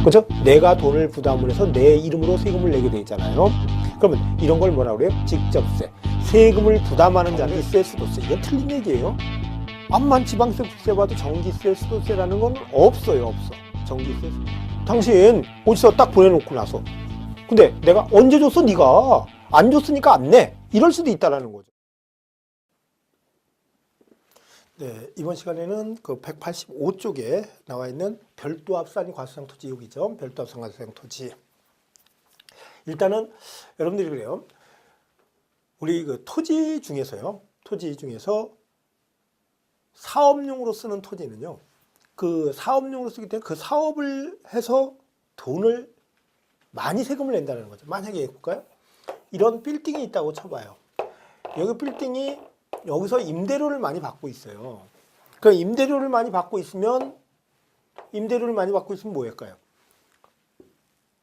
그렇죠? 내가 돈을 부담을 해서 내 이름으로 세금을 내게 돼 있잖아요. 그러면 이런 걸 뭐라 그래요? 직접세. 세금을 부담하는 자는 전기세, 수도세. 이건 틀린 얘기예요. 암만 지방세, 국세 봐도 전기세, 수도세라는 건 없어요. 없어. 전기세. 당신 어디서 딱 보내놓고 나서 근데 내가 언제 줬어? 네가 안 줬으니까 안 내. 이럴 수도 있다라는 거죠. 네, 이번 시간에는 그 185쪽에 나와 있는 별도합산 과세상 토지 여기죠. 별도합산 과세상 토지. 일단은 여러분들이 그래요. 우리 그 토지 중에서요. 토지 중에서 사업용으로 쓰는 토지는요. 그 사업용으로 쓰기 때문에 그 사업을 해서 돈을 많이 세금을 낸다는 거죠. 만약에 볼까요? 이런 빌딩이 있다고 쳐봐요. 여기 빌딩이 여기서 임대료를 많이 받고 있어요. 그 임대료를 많이 받고 있으면 뭐 할까요?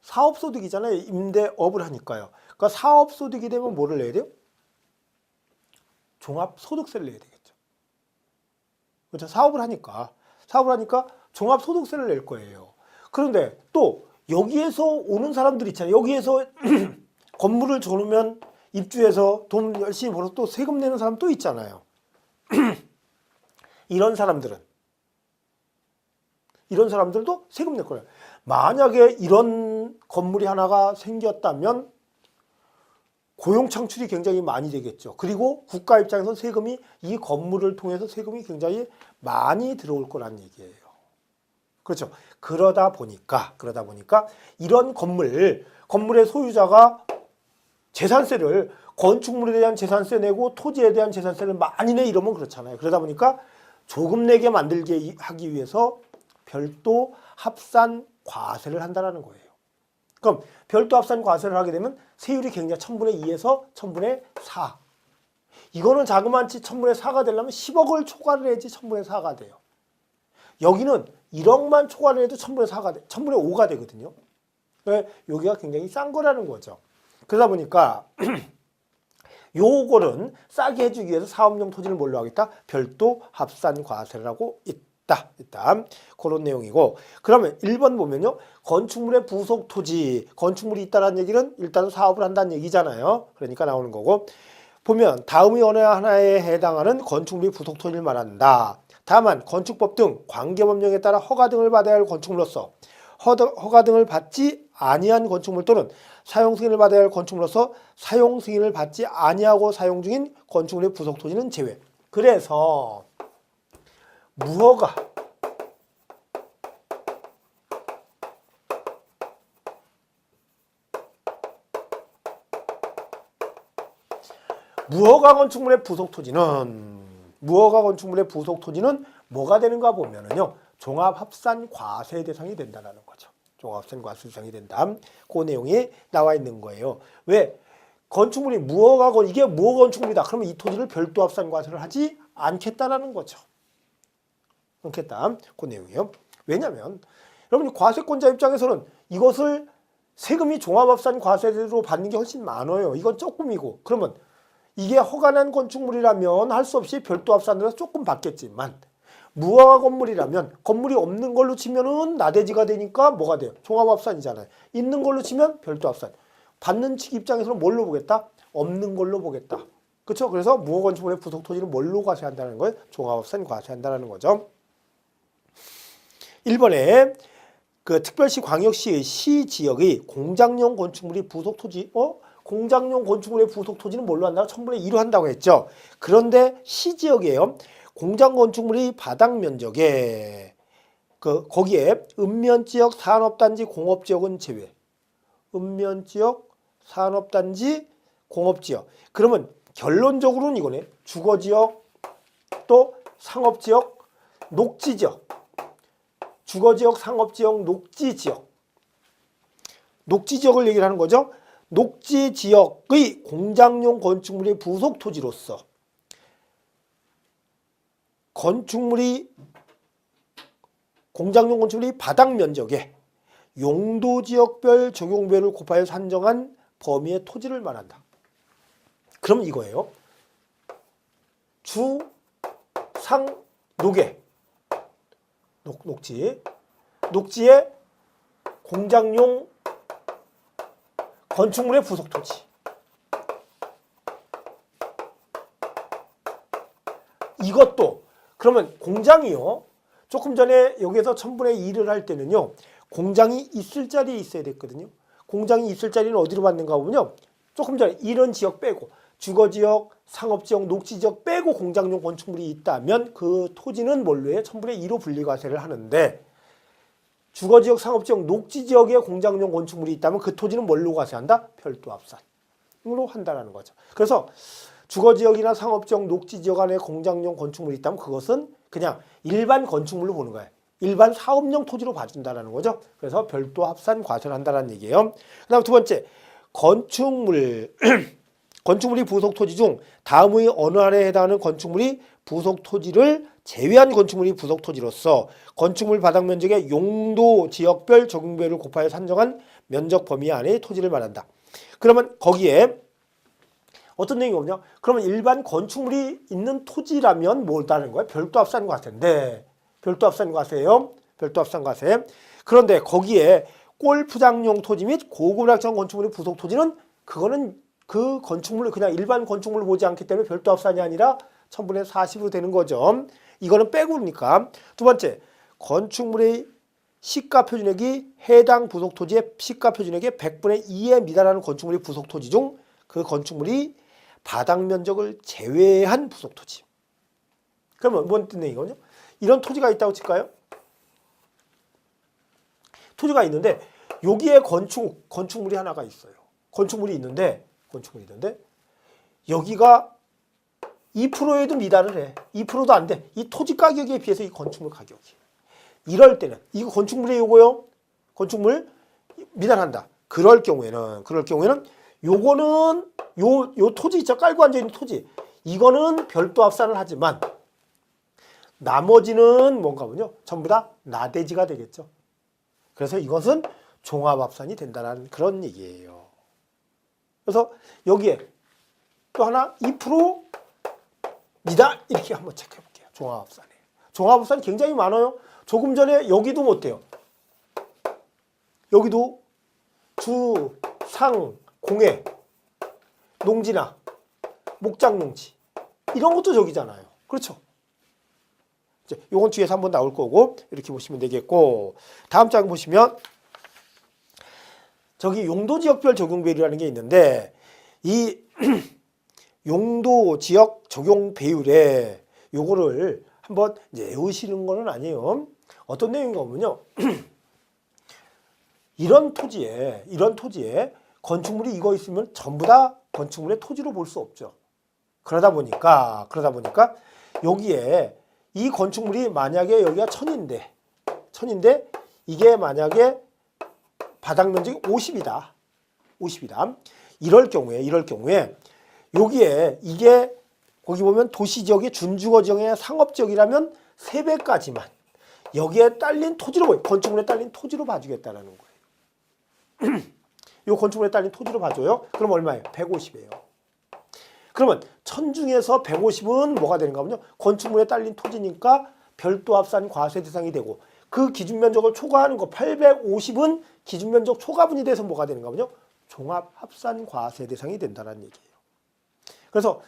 사업소득이잖아요. 임대업을 하니까요. 그러니까 사업소득이 되면 뭐를 내야 돼요? 종합소득세를 내야 되겠죠. 그렇죠? 사업을 하니까 종합소득세를 낼 거예요. 그런데 또 여기에서 오는 사람들 있잖아요. 여기에서 건물을 줘놓으면 입주해서 돈 열심히 벌어서 또 세금 내는 사람 또 있잖아요. 이런 사람들도 세금 낼 거예요. 만약에 이런 건물이 하나가 생겼다면 고용 창출이 굉장히 많이 되겠죠. 그리고 국가 입장에서 세금이 이 건물을 통해서 세금이 굉장히 많이 들어올 거란 얘기예요. 그렇죠. 그러다 보니까 이런 건물의 소유자가 재산세를 건축물에 대한 재산세 내고 토지에 대한 재산세를 많이 내 이러면 그렇잖아요. 그러다 보니까 조금 내게 만들게 하기 위해서 별도 합산 과세를 한다는 거예요. 그럼 별도 합산 과세를 하게 되면 세율이 굉장히 1000분의 2에서 1000분의 4. 이거는 자그마치 1000분의 4가 되려면 10억을 초과를 해야지 1000분의 4가 돼요. 여기는 1억만 초과를 해도 1000분의 5가 되거든요. 여기가 굉장히 싼 거라는 거죠. 그러다 보니까 요거는 싸게 해주기 위해서 사업용 토지를 뭘로 하겠다? 별도 합산 과세를 하고 있다. 일단 그런 내용이고, 그러면 1번 보면요. 건축물의 부속 토지, 건축물이 있다는 얘기는 일단 사업을 한다는 얘기잖아요. 그러니까 나오는 거고, 보면 다음의 어느 하나에 해당하는 건축물의 부속 토지를 말한다. 다만 건축법 등 관계법령에 따라 허가 등을 받아야 할 건축물로서 허가 등을 받지 아니한 건축물 또는 사용 승인을 받아야 할 건축물로서 사용 승인을 받지 아니하고 사용 중인 건축물의 부속 토지는 제외. 그래서 무허가 건축물의 부속 토지는 뭐가 되는가 보면은요. 종합합산 과세 대상이 된다는 거죠. 종합합산 과세 대상이 된다. 그 내용이 나와 있는 거예요. 왜? 건축물이 이게 무허가 건축물이다. 그러면 이 토지를 별도 합산 과세를 하지 않겠다라는 거죠. 않겠다. 그 내용이요. 왜냐하면 여러분이 과세권자 입장에서는 이것을 세금이 종합합산 과세로 받는 게 훨씬 많아요. 이건 조금이고. 그러면 이게 허가난 건축물이라면 할 수 없이 별도 합산으로 해서 조금 받겠지만 무허가 건물이라면 건물이 없는 걸로 치면은 나대지가 되니까 뭐가 돼요? 종합합산이잖아요. 있는 걸로 치면 별도 합산. 받는 측 입장에서는 뭘로 보겠다? 없는 걸로 보겠다. 그렇죠? 그래서 무허가 건축물의 부속 토지는 뭘로 과세한다는 거예요? 종합합산 과세한다는 거죠. 1번에 그 특별시 광역시의 시 지역의 공장용 건축물이 부속 토지, 공장용 건축물의 부속 토지는 뭘로 한다고? 1000분의 2로 한다고 했죠. 그런데 시 지역이에요. 공장 건축물이 바닥 면적에 거기에 읍면지역 산업단지 공업지역은 제외. 읍면지역 산업단지 공업지역. 그러면 결론적으로는 이거네. 주거지역 또 상업지역 녹지지역. 주거지역 상업지역 녹지지역. 녹지지역을 얘기를 하는 거죠. 녹지지역의 공장용 건축물의 부속 토지로서 공장용 건축물이 바닥 면적에 용도지역별 적용배를 곱하여 산정한 범위의 토지를 말한다. 그럼 이거예요. 주, 상, 녹에 녹지에 공장용 건축물의 부속토지. 이것도 그러면 공장이요. 조금 전에 여기에서 1000분의 2를 할 때는요. 공장이 있을 자리에 있어야 됐거든요. 공장이 있을 자리는 어디로 받는가 보면요. 조금 전에 이런 지역 빼고 주거지역, 상업지역, 녹지지역 빼고 공장용 건축물이 있다면 그 토지는 뭘로 해요? 1000분의 2로 분리과세를 하는데 주거지역, 상업지역, 녹지지역에 공장용 건축물이 있다면 그 토지는 뭘로 과세한다? 별도합산으로 한다는 거죠. 그래서 주거지역이나 상업지역, 녹지지역 안에 공장용 건축물이 있다면 그것은 그냥 일반 건축물로 보는 거예요. 일반 사업용 토지로 봐준다는 거죠. 그래서 별도 합산 과세를 한다는 얘기예요. 그 다음 두 번째, 건축물이 부속 토지 중 다음의 어느 안에 해당하는 건축물이 부속 토지를 제외한 건축물이 부속 토지로서 건축물 바닥 면적의 용도 지역별 적용배를 곱하여 산정한 면적 범위 안의 토지를 말한다. 그러면 거기에 어떤 내용이 오냐? 그러면 일반 건축물이 있는 토지라면 뭐라는 거예요? 별도 합산 과세인데 별도 합산 과세예요. 별도 합산 과세. 그런데 거기에 골프장용 토지 및 고급 낙장 건축물의 부속 토지는 그거는 그 건축물을 그냥 일반 건축물로 보지 않기 때문에 별도 합산이 아니라 1000분의 40으로 되는 거죠. 이거는 빼고니까. 두 번째, 건축물의 시가 표준액이 해당 부속 토지의 시가 표준액의 100분의 2에 미달하는 건축물의 부속 토지 중 그 건축물이 바닥 면적을 제외한 부속 토지. 그러면 뭔 뜻이냐 이거죠? 이런 토지가 있다고 칠까요? 토지가 있는데 여기에 건축물이 하나가 있어요. 건축물이 있는데 여기가 2%에도 미달을 해. 2%도 안 돼. 이 토지 가격에 비해서 이 건축물 가격이. 이럴 때는 이거 건축물이 요거요. 건축물 미달한다. 그럴 경우에는 요거는 요 토지 있죠. 깔고 앉아 있는 토지. 이거는 별도 합산을 하지만 나머지는 뭔가 보면요. 전부 다 나대지가 되겠죠. 그래서 이것은 종합합산이 된다는 그런 얘기예요. 그래서 여기에 또 하나 2% 미달 이렇게 한번 체크해 볼게요. 종합합산에. 종합합산이 굉장히 많아요. 조금 전에 여기도 못해요. 여기도 주, 상, 공해, 농지나 목장농지 이런 것도 저기잖아요. 그렇죠? 이제 요건 뒤에서 한번 나올 거고 이렇게 보시면 되겠고 다음 장 보시면 저기 용도지역별 적용배율이라는 게 있는데 이 용도지역 적용 배율에 요거를 한번 이제 외우시는 거는 아니에요. 어떤 내용인가 보면요. 이런 토지에 건축물이 이거 있으면 전부 다 건축물의 토지로 볼 수 없죠. 그러다 보니까 여기에 이 건축물이 만약에 여기가 1000인데 이게 만약에 바닥 면적이 50이다. 이럴 경우에 여기에 이게 거기 보면 도시지역이 준주거지역이나 상업지역이라면 3배까지만 여기에 딸린 토지로 건축물에 딸린 토지로 봐주겠다는 거예요. 이 건축물에 딸린 토지로 봐줘요. 그럼 얼마예요? 150이에요. 그러면 1000 중에서 150은 뭐가 되는가 하면요. 건축물에 딸린 토지니까 별도 합산 과세 대상이 되고 그 기준 면적을 초과하는 거 850은 기준 면적 초과분이 돼서 뭐가 되는가 하면요. 종합 합산 과세 대상이 된다는 얘기예요. 그래서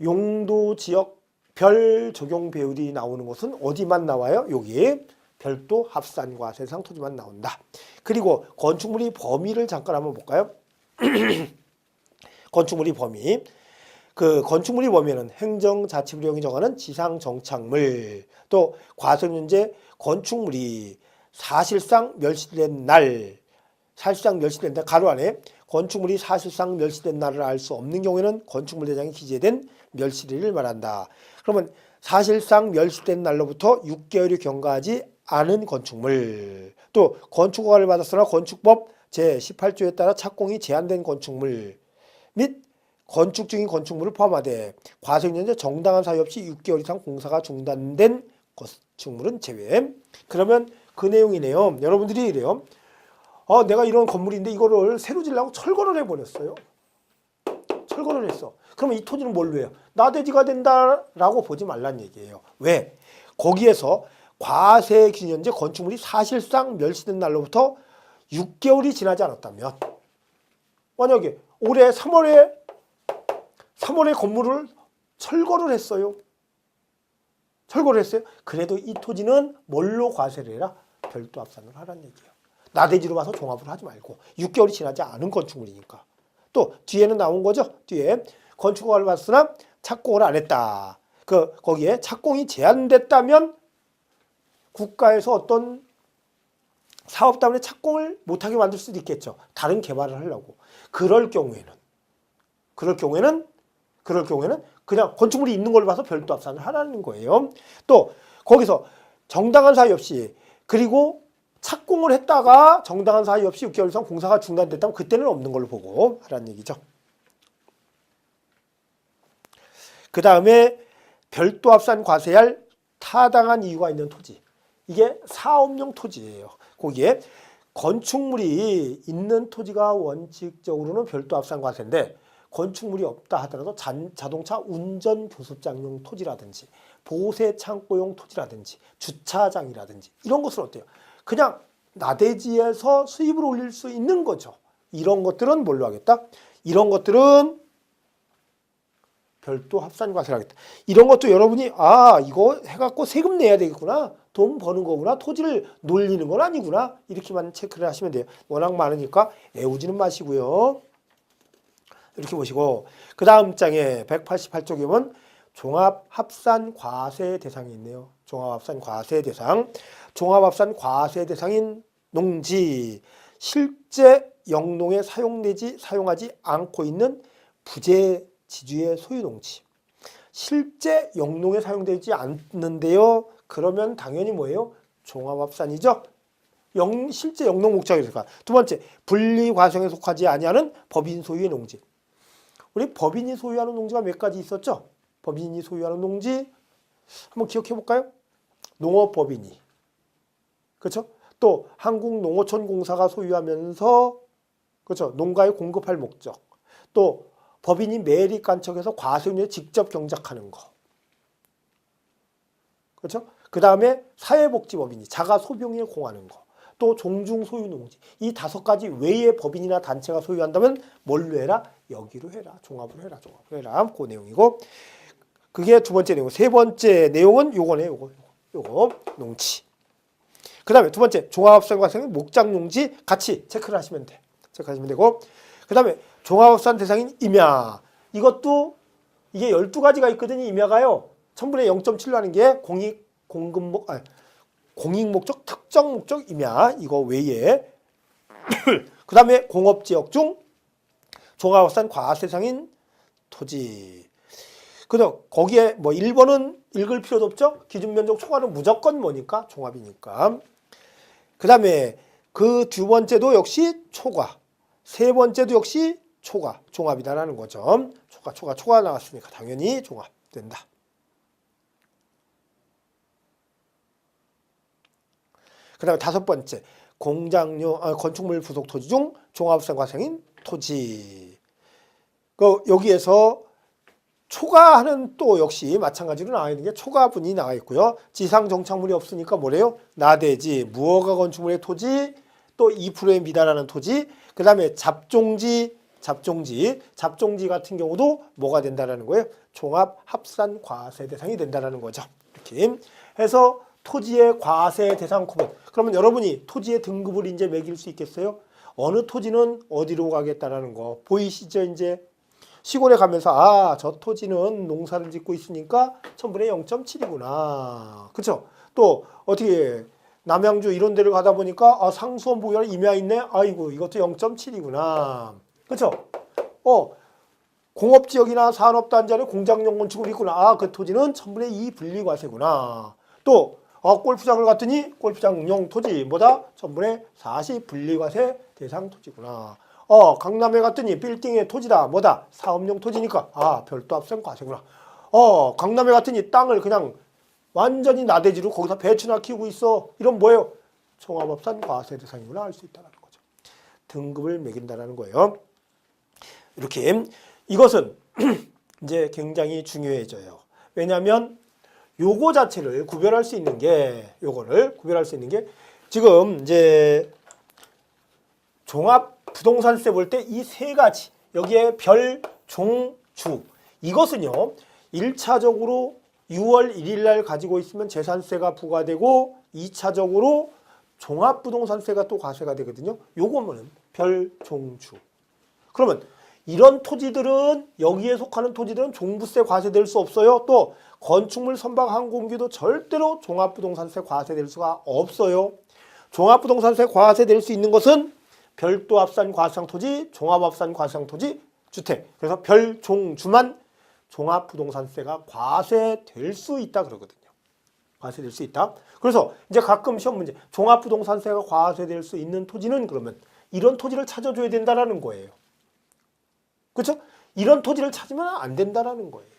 용도 지역 별 적용 배율이 나오는 것은 어디만 나와요? 여기 별도 합산 과세 대상 토지만 나온다. 그리고 건축물이 범위를 잠깐 한번 볼까요? 건축물이 범위. 그 건축물이 범위는 행정자치부령이 정하는 지상정착물 또 과소년제 건축물이 사실상 멸시된 날 가로 안에 건축물이 사실상 멸시된 날을 알 수 없는 경우에는 건축물 대장에 기재된 멸시일을 말한다. 그러면 사실상 멸시된 날로부터 6개월이 경과하지 않은 건축물 또 건축허가를 받았으나 건축법 제18조에 따라 착공이 제한된 건축물 및 건축 중인 건축물을 포함하되 과소년제 정당한 사유 없이 6개월 이상 공사가 중단된 건축물은 제외. 그러면 그 내용이네요. 여러분들이 이래요. 내가 이런 건물인데 이거를 새로 지으려고 철거를 해버렸어요. 철거를 했어. 그러면 이 토지는 뭘로 해요? 나대지가 된다라고 보지 말란 얘기예요. 왜? 거기에서 과세 기준제 건축물이 사실상 멸시된 날로부터 6개월이 지나지 않았다면, 만약에 올해 3월에 건물을 철거를 했어요. 그래도 이 토지는 뭘로 과세를 해라? 별도 합산을 하라는 얘기예요. 나대지로 봐서 종합을 하지 말고 6개월이 지나지 않은 건축물이니까. 또 뒤에는 나온 거죠. 뒤에 건축허가를 받았으나 착공을 안 했다. 거기에 착공이 제한됐다면 국가에서 어떤 사업 때문에 착공을 못하게 만들 수도 있겠죠. 다른 개발을 하려고. 그럴 경우에는 그냥 건축물이 있는 걸로 봐서 별도 합산을 하라는 거예요. 또 거기서 정당한 사유 없이, 그리고 착공을 했다가 정당한 사유 없이 6개월 이상 공사가 중단됐다면 그때는 없는 걸로 보고 하라는 얘기죠. 그 다음에 별도 합산 과세할 타당한 이유가 있는 토지. 이게 사업용 토지예요. 거기에 건축물이 있는 토지가 원칙적으로는 별도 합산 과세인데, 건축물이 없다 하더라도 자동차 운전 교습장용 토지라든지 보세 창고용 토지라든지 주차장이라든지 이런 것은 어때요? 그냥 나대지에서 수입을 올릴 수 있는 거죠. 이런 것들은 뭘로 하겠다? 이런 것들은 별도 합산 과세를 하겠다. 이런 것도 여러분이 이거 해갖고 세금 내야 되겠구나, 돈 버는 거구나, 토지를 놀리는 건 아니구나, 이렇게만 체크를 하시면 돼요. 워낙 많으니까 애우지는 마시고요. 이렇게 보시고, 그 다음 장에 188쪽에 보면 종합합산 과세 대상이 있네요. 종합합산 과세 대상. 종합합산 과세 대상인 농지, 실제 영농에 사용하지 않고 있는 부재 지주의 소유 농지. 실제 영농에 사용되지 않는데요. 그러면 당연히 뭐예요? 종합합산이죠. 실제 영농 목적이니까. 두 번째, 분리 과정에 속하지 아니하는 법인 소유의 농지. 우리 법인이 소유하는 농지가 몇 가지 있었죠? 법인이 소유하는 농지 한번 기억해 볼까요? 농업법인이, 그렇죠? 또 한국농어촌공사가 소유하면서, 그렇죠? 농가에 공급할 목적. 또 법인이 매립 간척해서 과세운에 직접 경작하는 거, 그렇죠? 그 다음에 사회복지법인이 자가 소병에 공하는 거. 또 종중 소유 농지. 이 5가지 외에 법인이나 단체가 소유한다면 뭘로 해라? 여기로 해라. 종합으로 해라. 그 내용이고, 그게 두 번째 내용. 세 번째 내용은 요거네. 요거 농지. 그 다음에 두 번째, 종합합산 과세는 목장 농지 같이 체크를 하시면 돼. 체크하시면 되고, 그 다음에 종합합산 대상인 임야. 이것도 이게 12가지가 있거든요. 임야가요. 1000분의 0.7로 하는 게 공익 목적, 특정 목적 임야, 이거 외에 그 다음에 공업지역 중 종합합산 과세상인 토지. 그래서 거기에 뭐 1번은 읽을 필요도 없죠. 기준면적 초과는 무조건 뭐니까? 종합이니까. 그 다음에 그 두 번째도 역시 초과, 세 번째도 역시 초과, 종합이다라는 거죠. 초과 나왔으니까 당연히 종합된다. 그 다음에 5번째, 건축물 부속 토지 중 종합합산 과세인 토지. 여기에서 초과하는 또 역시 마찬가지로 나와 있는 게 초과분이 나와 있고요. 지상 정착물이 없으니까 뭐래요? 나대지, 무허가 건축물의 토지, 또 2%에 미달하는 토지, 그 다음에 잡종지 같은 경우도 뭐가 된다라는 거예요? 종합합산 과세 대상이 된다라는 거죠. 이렇게 해서 토지의 과세 대상 구분. 그러면 여러분이 토지의 등급을 이제 매길 수 있겠어요? 어느 토지는 어디로 가겠다라는 거 보이시죠? 이제 시골에 가면서 저 토지는 농사를 짓고 있으니까 1000분의 0.7이구나. 그렇죠? 또 어떻게 남양주 이런 데를 가다 보니까 상수원 보기에 임야 있네. 아이고 이것도 0.7이구나. 그렇죠? 공업지역이나 산업단지 안에 공장용 건축물이 있구나. 그 토지는 1000분의 2 분리과세구나. 또 골프장을 갔더니 골프장용 토지 뭐다? 1000분의 40 분리과세 대상 토지구나. 강남에 갔더니 빌딩의 토지다. 뭐다? 사업용 토지니까 별도 합산 과세구나. 강남에 갔더니 땅을 그냥 완전히 나대지로 거기다 배추나 키우고 있어. 이런 뭐예요? 종합합산 과세 대상이구나 할 수 있다는 거죠. 등급을 매긴다는 거예요. 이렇게 이것은 이제 굉장히 중요해져요. 왜냐하면 요거 자체를 구별할 수 있는 게 지금 이제 종합 부동산세 볼 때 이 세 가지 여기에 별, 종, 주 이것은요 1차적으로 6월 1일 날 가지고 있으면 재산세가 부과되고 2차적으로 종합부동산세가 또 과세가 되거든요. 요거는 별, 종, 주. 그러면 이런 토지들은 여기에 속하는 토지들은 종부세 과세될 수 없어요. 또 건축물 선박 항공기도 절대로 종합부동산세 과세될 수가 없어요. 종합부동산세 과세될 수 있는 것은 별도 합산 과세상 토지, 종합합산 과세상 토지, 주택. 그래서 별, 종, 주만 종합부동산세가 과세될 수 있다 그러거든요. 과세될 수 있다. 그래서 이제 가끔 시험 문제 종합부동산세가 과세될 수 있는 토지는 그러면 이런 토지를 찾아줘야 된다라는 거예요. 그렇죠? 이런 토지를 찾으면 안 된다라는 거예요.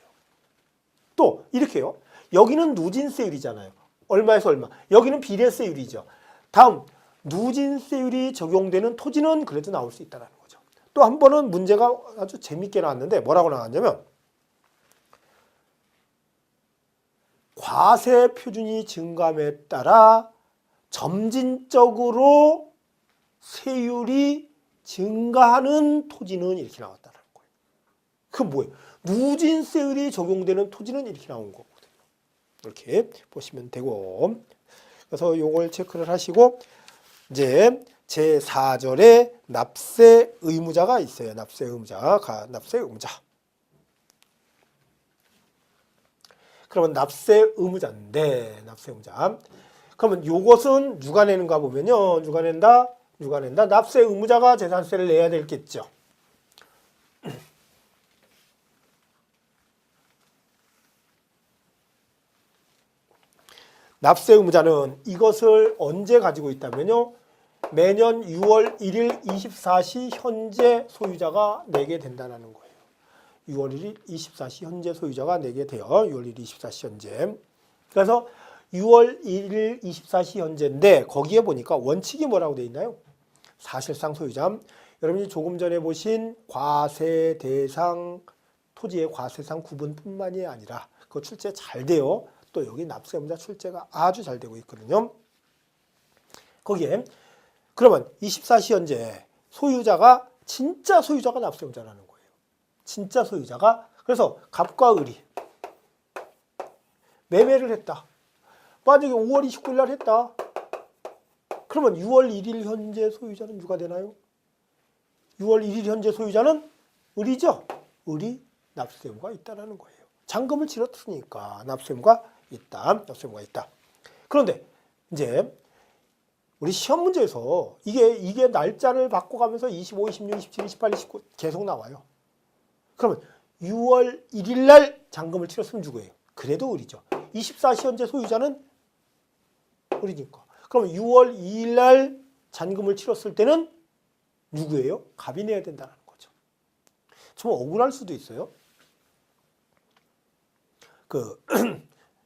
또 이렇게요. 여기는 누진세율이잖아요. 얼마에서 얼마. 여기는 비례세율이죠. 다음 누진세율이 적용되는 토지는 그래도 나올 수 있다는 거죠. 또 한 번은 문제가 아주 재밌게 나왔는데 뭐라고 나왔냐면 과세 표준이 증감에 따라 점진적으로 세율이 증가하는 토지는 이렇게 나왔다는 거예요. 그 뭐예요? 누진세율이 적용되는 토지는 이렇게 나온 거거든요. 이렇게 보시면 되고 그래서 요걸 체크를 하시고 이제 제4절에 납세 의무자가 있어요. 납세 의무자. 그러면 납세 의무자인데 납세 의무자. 그러면 요것은 누가 내는가 보면요. 누가 낸다. 납세 의무자가 재산세를 내야 되겠죠. 납세 의무자는 이것을 언제 가지고 있다면요. 매년 6월 1일 24시 현재 소유자가 내게 된다는 거예요. 6월 1일 24시 현재 소유자가 내게 돼요. 6월 1일 24시 현재. 그래서 6월 1일 24시 현재인데 거기에 보니까 원칙이 뭐라고 되어 있나요? 사실상 소유자. 여러분이 조금 전에 보신 과세 대상 토지의 과세상 구분뿐만이 아니라 그거 출제 잘 돼요. 또 여기 납세 의무자 출제가 아주 잘 되고 있거든요. 거기에 그러면 24시 현재 소유자가 진짜 소유자가 납세 의무자라는 거예요. 진짜 소유자가. 그래서 갑과 을이 매매를 했다. 만약에 5월 29일 날 했다. 그러면 6월 1일 현재 소유자는 누가 되나요? 6월 1일 현재 소유자는 을이죠. 을이 납세 의무가 있다는 거예요. 잔금을 치렀으니까 납세 의무가 있다. 납세 의무가 있다. 그런데 이제 우리 시험 문제에서 이게 날짜를 바꿔가면서 25, 26, 27, 28, 29 계속 나와요. 그러면 6월 1일 날 잔금을 치렀으면 누구예요? 그래도 을이죠. 24시 현재 소유자는 을이니까. 그럼 6월 2일 날 잔금을 치렀을 때는 누구예요? 갑이 내야 된다는 거죠. 좀 억울할 수도 있어요.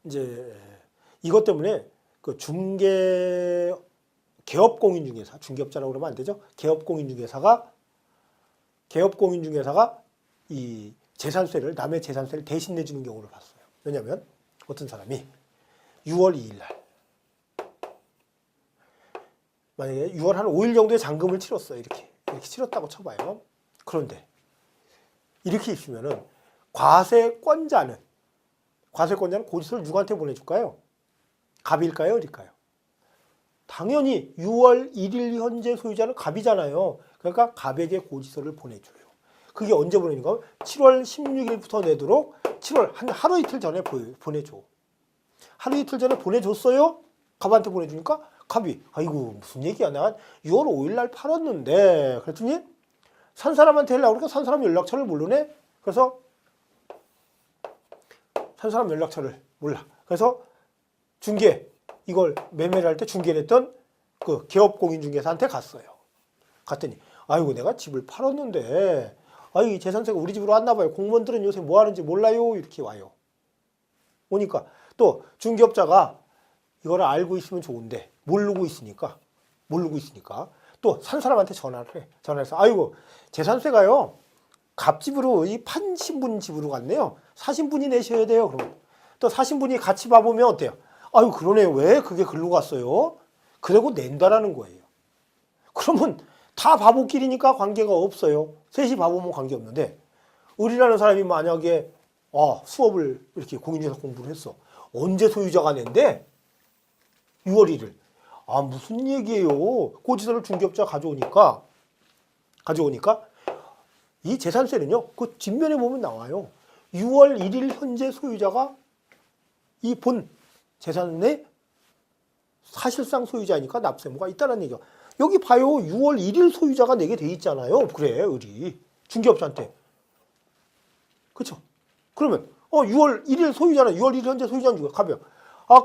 이제 이것 때문에 그 개업공인중개사, 중개업자라고 그러면 안 되죠. 개업공인중개사가 이 재산세를, 남의 재산세를 대신 내주는 경우를 봤어요. 왜냐하면 어떤 사람이 6월 2일 날 만약에 6월 한 5일 정도의 잔금을 치렀어요. 이렇게 치렀다고 쳐봐요. 그런데 이렇게 있으면은 과세권자는 고지서를 누구한테 보내줄까요? 갑일까요? 을일까요? 당연히 6월 1일 현재 소유자는 갑이잖아요. 그러니까 갑에게 고지서를 보내줘요. 그게 언제 보내는가? 7월 16일부터 내도록 7월 하루 이틀 전에 보내줘. 하루 이틀 전에 보내줬어요? 갑한테 보내주니까 갑이 아이고 무슨 얘기야. 내가 6월 5일 날 팔았는데 그랬더니 산 사람한테 하려고 그러니까 산 사람 연락처를 모르네. 그래서 산 사람 연락처를 몰라. 그래서 이걸 매매를 할 때 중개를 했던 그 개업공인중개사한테 갔어요. 갔더니 아이고 내가 집을 팔았는데 아이 재산세가 우리 집으로 왔나 봐요. 공무원들은 요새 뭐 하는지 몰라요. 이렇게 와요. 오니까 또 중개업자가 이거를 알고 있으면 좋은데 모르고 있으니까 또 산 사람한테 전화를 해. 전화해서 아이고 재산세가요. 갑집으로 이 판신분 집으로 갔네요. 사신분이 내셔야 돼요. 그러면 또 사신분이 같이 봐보면 어때요? 아유 그러네요. 왜 그게 글로 갔어요? 그러고 낸다라는 거예요. 그러면 다 바보끼리니까 관계가 없어요. 셋이 바보면 관계없는데 을이라는 사람이 만약에 수업을 이렇게 공인중개사 공부를 했어. 언제 소유자가 낸대? 6월 1일. 무슨 얘기예요? 고지서를 중개업자 가져오니까 이 재산세는요. 그 뒷면에 보면 나와요. 6월 1일 현재 소유자가 이 본 재산의 사실상 소유자니까 납세무가 있다는 얘기죠. 여기 봐요. 6월 1일 소유자가 내게 돼 있잖아요. 그래, 을이. 중개업자한테. 그쵸? 그러면 6월 1일 소유자는 6월 1일 현재 소유자는 누가? 갑이야.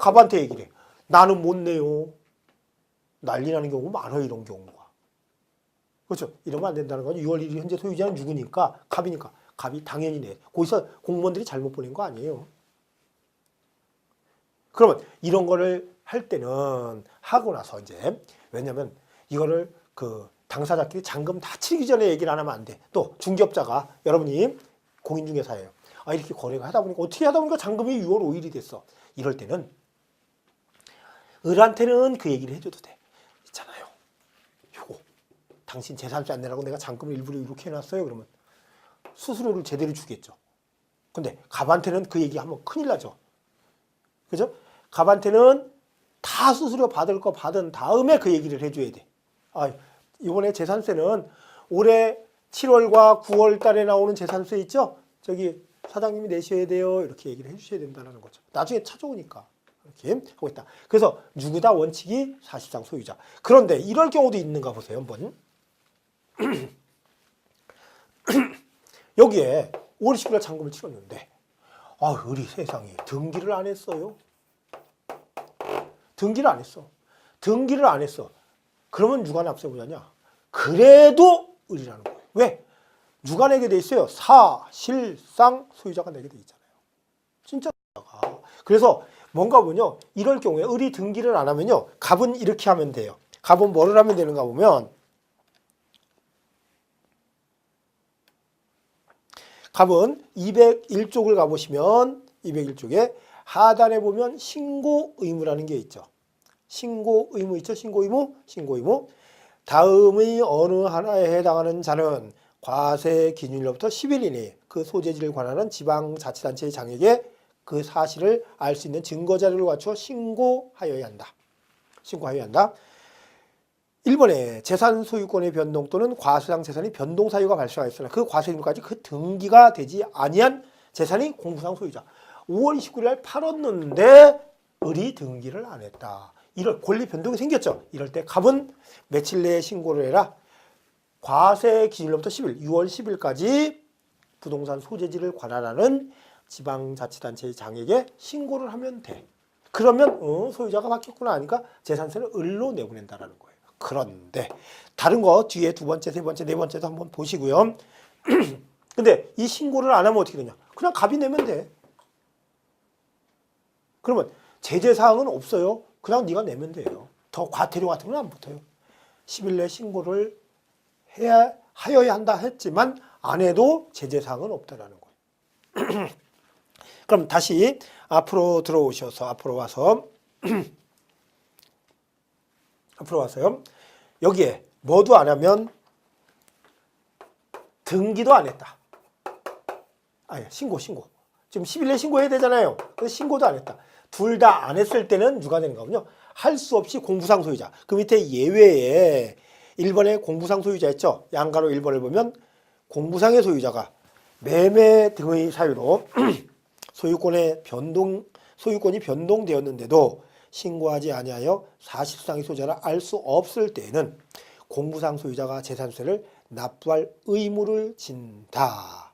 갑한테 얘기를 해. 나는 못 내요. 난리 나는 경우가 많아요. 이런 경우가. 그렇죠? 이러면 안 된다는 거죠. 6월 1일 현재 소유자는 누구니까? 갑이니까. 갑이 당연히 내. 거기서 공무원들이 잘못 보낸 거 아니에요. 그러면 이런 거를 할 때는 하고 나서 이제 왜냐면 이거를 그 당사자끼리 잔금 다 치기 전에 얘기를 안 하면 안 돼. 또 중개업자가 여러분이 공인중개사예요. 이렇게 거래가 하다 보니까 어떻게 하다 보니까 잔금이 6월 5일이 됐어. 이럴 때는 을한테는 그 얘기를 해줘도 돼. 있잖아요. 요거 당신 재산세 안 내라고 내가 잔금을 일부러 이렇게 해놨어요. 그러면 수수료를 제대로 주겠죠. 근데 갑한테는 그 얘기하면 큰일 나죠. 그죠? 갑한테는 다 수수료 받을 거 받은 다음에 그 얘기를 해줘야 돼. 이번에 재산세는 올해 7월과 9월 달에 나오는 재산세 있죠? 저기 사장님이 내셔야 돼요. 이렇게 얘기를 해주셔야 된다는 거죠. 나중에 찾아오니까. 이렇게 하고 있다. 그래서 누구다 원칙이 사실상 소유자. 그런데 이럴 경우도 있는가 보세요. 한번. 여기에 5월 10일 잔금을 치렀는데 을이 세상에 등기를 안 했어요. 등기를 안 했어. 등기를 안 했어. 그러면 누가 납세무자냐? 그래도 을이라는 거예요. 왜? 누가 내게 돼 있어요? 사실상 소유자가 내게 돼 있잖아요. 진짜. 그래서 뭔가 보면요. 이럴 경우에 을이 등기를 안 하면요. 갑은 이렇게 하면 돼요. 갑은 뭐를 하면 되는가 보면 갑은 201쪽을 가보시면 201쪽에 하단에 보면 신고 의무라는 게 있죠. 신고 의무 있죠? 신고 의무? 신고 의무. 다음의 어느 하나에 해당하는 자는 과세 기준일로부터 10일 이내에 그 소재지를 관할하는 지방자치단체의 장에게 그 사실을 알 수 있는 증거 자료를 갖추어 신고하여야 한다. 신고하여야 한다. 1번에 재산 소유권의 변동 또는 과세상 재산의 변동 사유가 발생하였으나 그 과세 의무까지 그 등기가 되지 아니한 재산이 공부상 소유자. 5월 29일 날 팔았는데 을이 등기를 안 했다. 이럴 권리 변동이 생겼죠. 이럴 때 갑은 며칠 내에 신고를 해라. 과세 기준일로부터 10일, 6월 10일까지 부동산 소재지를 관할하는 지방자치단체의 장에게 신고를 하면 돼. 그러면 소유자가 바뀌었구나 하니까 재산세를 을로 내보낸다라는 거예요. 그런데 다른 거 뒤에 두 번째, 세 번째, 네 번째도 한번 보시고요. 근데 이 신고를 안 하면 어떻게 되냐? 그냥 갑이 내면 돼. 그러면 제재사항은 없어요. 그냥 네가 내면 돼요. 더 과태료 같은 건 안 붙어요. 10일 내 신고를 하여야 한다 했지만 안 해도 제재사항은 없다라는 거예요. 그럼 다시 앞으로 들어오셔서 앞으로 와서요. 여기에 뭐도 안 하면 등기도 안 했다. 신고. 지금 10일 내 신고해야 되잖아요. 그래서 신고도 안 했다. 둘 다 안 했을 때는 누가 되는가 보면요. 할 수 없이 공부상 소유자. 그 밑에 예외에 1번에 공부상 소유자 있죠. 양가로 1번을 보면 공부상의 소유자가 매매 등의 사유로 소유권이 변동되었는데도 신고하지 아니하여 사실상의 소유자를 알 수 없을 때에는 공부상 소유자가 재산세를 납부할 의무를 진다.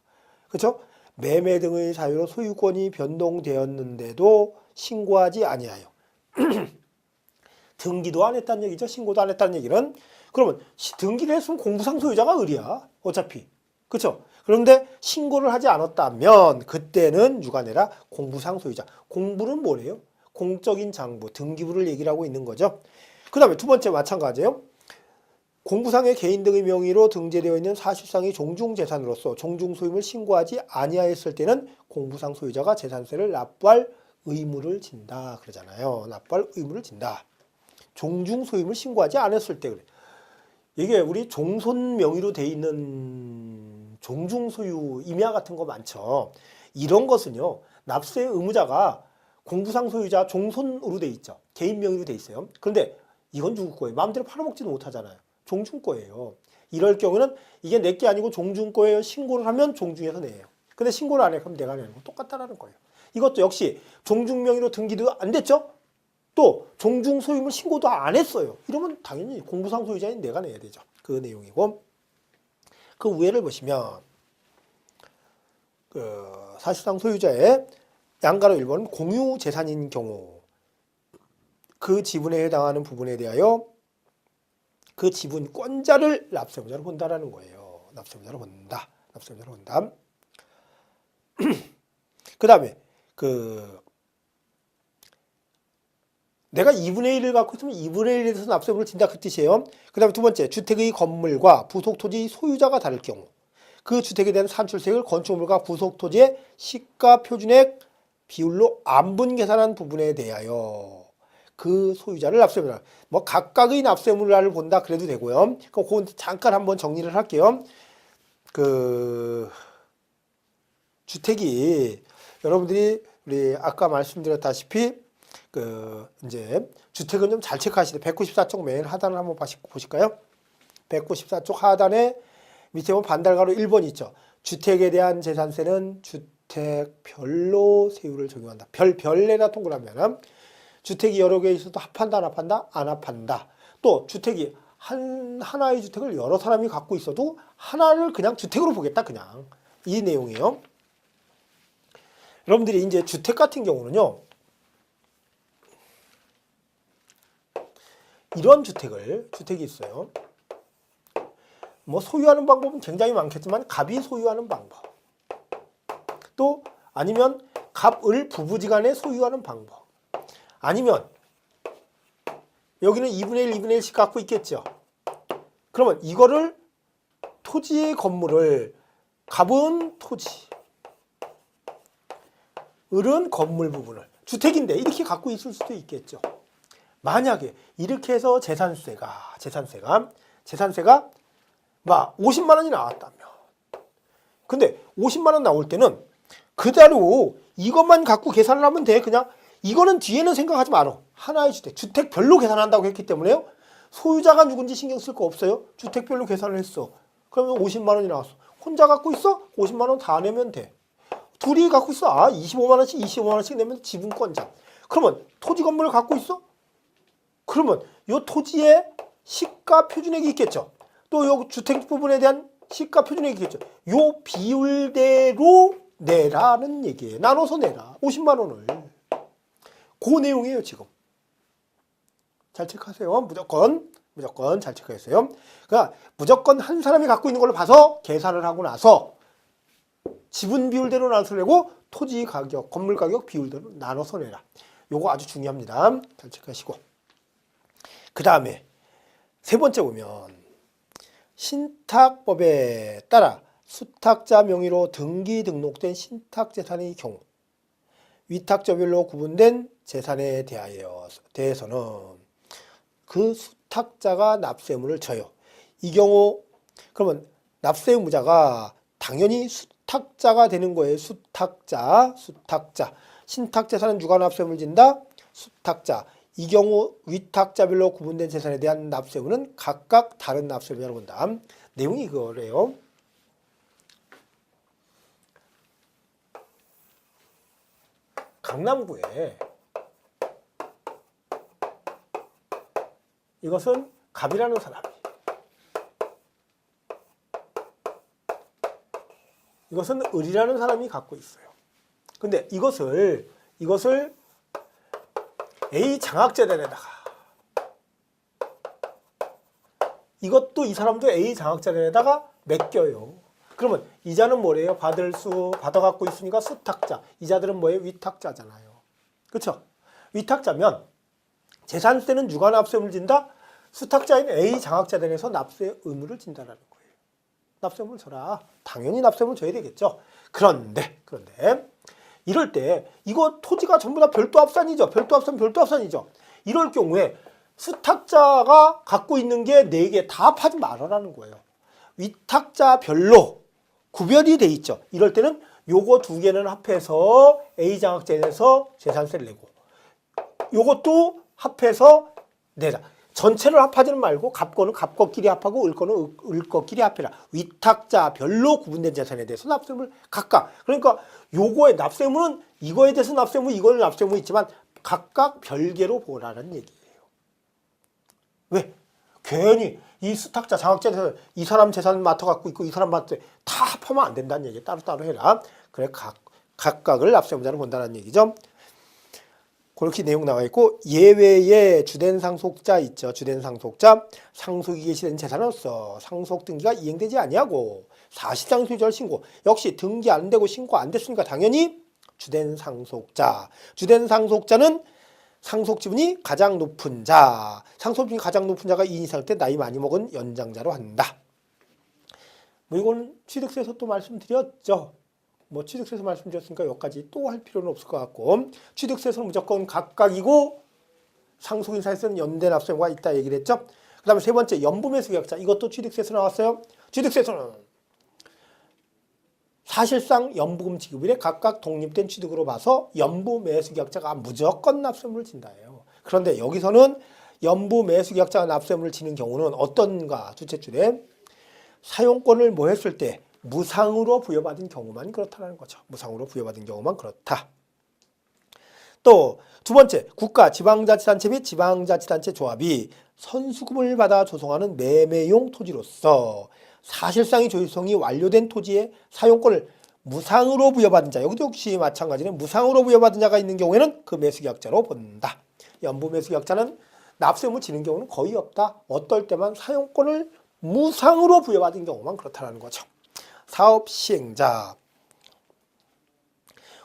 그렇죠? 매매 등의 사유로 소유권이 변동되었는데도 신고하지 아니하여 등기도 안 했다는 얘기죠. 신고도 안 했다는 얘기는 그러면 등기를 했으면 공부상 소유자가 을이야. 어차피. 그렇죠? 그런데 신고를 하지 않았다면 그때는 누가 내라? 공부상 소유자. 공부는 뭐래요? 공적인 장부, 등기부를 얘기를 하고 있는 거죠. 그 다음에 두 번째 마찬가지예요. 공부상의 개인 등의 명의로 등재되어 있는 사실상의 종중재산으로서 종중소임을 신고하지 아니하였을 때는 공부상 소유자가 재산세를 납부할 의무를 진다. 그러잖아요. 납부할 의무를 진다. 종중소임을 신고하지 않았을 때 그래. 이게 우리 종손 명의로 돼 있는 종중 소유 임야 같은 거 많죠. 이런 것은요. 납세 의무자가 공부상 소유자 종손으로 돼 있죠. 개인 명의로 돼 있어요. 그런데 이건 누구 거예요? 마음대로 팔아먹지는 못하잖아요. 종중 거예요. 이럴 경우는 이게 내 게 아니고 종중 거예요. 신고를 하면 종중에서 내요. 근데 신고를 안 해. 그럼 내가 내는 거 똑같다라는 거예요. 이것도 역시 종중 명의로 등기도 안 됐죠? 또 종중 소유물 신고도 안 했어요. 이러면 당연히 공부상 소유자인 내가 내야 되죠. 그 내용이고 그 우회를 보시면 그 사실상 소유자의 양가로 1번은 공유 재산인 경우 그 지분에 해당하는 부분에 대하여 그 지분권자를 납세의무자로 본다라는 거예요. 납세의무자로 본다. 납세의무자로 본다. 그 다음에 내가 2분의 1을 갖고 있으면 2분의 1에서 납세의무를 진다 그 뜻이에요. 그 다음에 두 번째, 주택의 건물과 부속토지 소유자가 다를 경우 그 주택에 대한 산출세액을 건축물과 부속토지의 시가 표준액 비율로 안분 계산한 부분에 대하여 그 소유자를 납세의무자, 뭐 각각의 납세의무자를 본다 그래도 되고요. 그건 잠깐 한번 정리를 할게요. 그 주택이 여러분들이 우리 아까 말씀드렸다시피 이제 주택은 좀 잘 체크하시죠. 194쪽 맨 하단을 한번 보실까요? 194쪽 하단에 밑에 보면 반달가로 1번 있죠. 주택에 대한 재산세는 주택별로 세율을 적용한다. 별내나 동그라면 주택이 여러 개 있어도 합한다, 안 합한다? 안 합한다. 또 주택이 하나의 주택을 여러 사람이 갖고 있어도 하나를 그냥 주택으로 보겠다. 그냥 이 내용이에요. 여러분들이 이제 주택 같은 경우는요. 이런 주택이 있어요. 뭐 소유하는 방법은 굉장히 많겠지만 갑이 소유하는 방법. 또 아니면 갑을 부부지간에 소유하는 방법. 아니면 여기는 2분의 1, 2분의 1씩 갖고 있겠죠. 그러면 이거를 토지의 건물을 갑은 토지, 을은 건물 부분을 주택인데 이렇게 갖고 있을 수도 있겠죠. 만약에 이렇게 해서 재산세가 막 50만 원이 나왔다면 근데 50만 원 나올 때는 그대로 이것만 갖고 계산을 하면 돼. 그냥 이거는 뒤에는 생각하지 마라. 하나의 주택별로 계산한다고 했기 때문에요. 소유자가 누군지 신경 쓸 거 없어요. 주택별로 계산을 했어. 그러면 50만 원이 나왔어. 혼자 갖고 있어? 50만 원 다 내면 돼. 둘이 갖고 있어? 25만 원씩 내면 지분권자. 그러면 토지 건물을 갖고 있어? 그러면 이 토지의 시가 표준액이 있겠죠. 또 이 주택 부분에 대한 시가 표준액이 있겠죠. 이 비율대로 내라는 얘기예요. 나눠서 내라. 50만 원을. 그 내용이에요, 지금. 잘 체크하세요. 무조건 잘 체크했어요. 그러니까 무조건 한 사람이 갖고 있는 걸로 봐서 계산을 하고 나서 지분 비율대로 나눠서 내고 토지 가격, 건물 가격 비율대로 나눠서 내라. 요거 아주 중요합니다. 잘 체크하시고. 그 다음에 세 번째 보면 신탁법에 따라 수탁자 명의로 등기 등록된 신탁재산의 경우 위탁저별로 구분된 재산에 대해서는 그 수탁자가 납세의무를 져요. 이 경우 그러면 납세의무자가 당연히 수탁자가 되는 거예요. 수탁자. 신탁재산은 누가 납세의무를 진다? 수탁자. 이 경우 위탁자별로 구분된 재산에 대한 납세의무는 각각 다른 납세의무자로 본다. 내용이 그거래요. 강남구에 이것은 갑이라는 사람이, 이것은 을이라는 사람이 갖고 있어요. 근데 이것을 A 장학재단에다가, 이것도 이 사람도 A 장학재단에다가 맡겨요. 그러면 이자는 뭐래요? 받아갖고 있으니까 수탁자. 이자들은 뭐예요? 위탁자잖아요. 그렇죠? 위탁자면 재산세는 누가 납세의무를 진다? 수탁자인 A 장학재단에서 납세 의무를 진다라는 거예요. 납세의무를 져라. 당연히 납세의무를 져야 되겠죠. 그런데 이럴 때 이거 토지가 전부 다 별도 합산이죠. 별도 합산이죠. 이럴 경우에 수탁자가 갖고 있는 게 4개 다 합하지 말아라는 거예요. 위탁자별로 구별이 돼 있죠. 이럴 때는 요거 2개는 합해서 A장학재에서 재산세를 내고 요것도 합해서 내자. 전체를 합하지는 말고 갑거는 갑거끼리 합하고 을거는 을거끼리 합해라. 위탁자별로 구분된 재산에 대해서 납세의무를 각각. 그러니까 요거의 납세의무는 이거에 대해서 납세의무, 이거는 납세의무 있지만 각각 별개로 보라는 얘기예요. 왜? 괜히 이 수탁자 장학재에서 이 사람 재산 맡아 갖고 있고 이 사람 맡아 다 합하면 안 된다는 얘기. 따로따로 해라. 그래 각각을 납세의무자로 본다는 얘기죠. 그렇게 내용 나와 있고 예외에 주된 상속자 있죠. 주된 상속자 상속이 개시된 재산으로서 상속 등기가 이행되지 아니하고 사실상 소유자를 신고 역시 등기 안 되고 신고 안 됐으니까 당연히 주된 상속자. 주된 상속자는 상속 지분이 가장 높은 자. 상속 지분이 가장 높은 자가 2인 이상일 때 나이 많이 먹은 연장자로 한다. 뭐 이건 취득세에서 또 말씀드렸죠. 뭐 취득세에서 말씀드렸으니까 여기까지 또 할 필요는 없을 것 같고 취득세에서는 무조건 각각이고 상속인사에서는 연대 납세의무가 있다 얘기를 했죠. 그 다음에 세 번째 연부매수계약자 이것도 취득세에서 나왔어요. 취득세에서는 사실상 연부금 지급일에 각각 독립된 취득으로 봐서 연부매수계약자가 무조건 납세의무를 진다예요. 그런데 여기서는 연부매수계약자가 납세의무를 지는 경우는 어떤가 주체줄에 사용권을 뭐 했을 때 무상으로 부여받은 경우만 그렇다는 거죠. 무상으로 부여받은 경우만 그렇다. 또 두 번째, 국가, 지방자치단체 및 지방자치단체 조합이 선수금을 받아 조성하는 매매용 토지로서 사실상의 소유성이 완료된 토지의 사용권을 무상으로 부여받은 자, 여기도 역시 마찬가지로 무상으로 부여받은 자가 있는 경우에는 그 매수계약자로 본다. 연부매수계약자는 납세의무 지는 경우는 거의 없다. 어떨 때만 사용권을 무상으로 부여받은 경우만 그렇다는 거죠. 사업 시행자.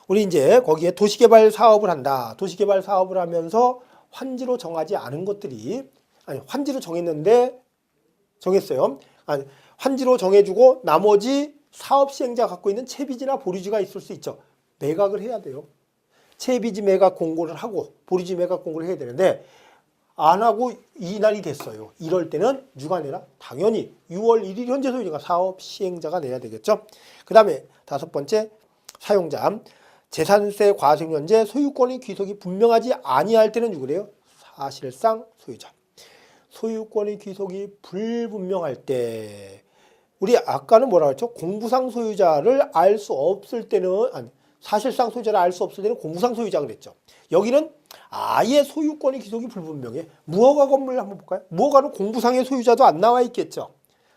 우리 이제 거기에 도시개발 사업을 한다. 도시개발 사업을 하면서 환지로 정하지 않은 것들이 아니 환지로 정했는데 정했어요. 아니 환지로 정해주고 나머지 사업 시행자가 갖고 있는 채비지나 보류지가 있을 수 있죠. 매각을 해야 돼요. 채비지 매각 공고를 하고 보류지 매각 공고를 해야 되는데 안 하고 이날이 됐어요. 이럴 때는 누가 내라? 당연히 6월 1일 현재 소유자가 사업 시행자가 내야 되겠죠. 그 다음에 다섯 번째 사용자. 재산세 과세연제 소유권의 귀속이 분명하지 아니할 때는 누구래요? 사실상 소유자. 소유권의 귀속이 불분명할 때 우리 아까는 뭐라 그랬죠? 공부상 소유자를 알 수 없을 때는 아니 사실상 소유자를 알 수 없을 때는 공부상 소유자 그랬죠. 여기는 아예 소유권의 귀속이 불분명해. 무허가 건물 한번 볼까요? 무허가는 공부상의 소유자도 안 나와 있겠죠.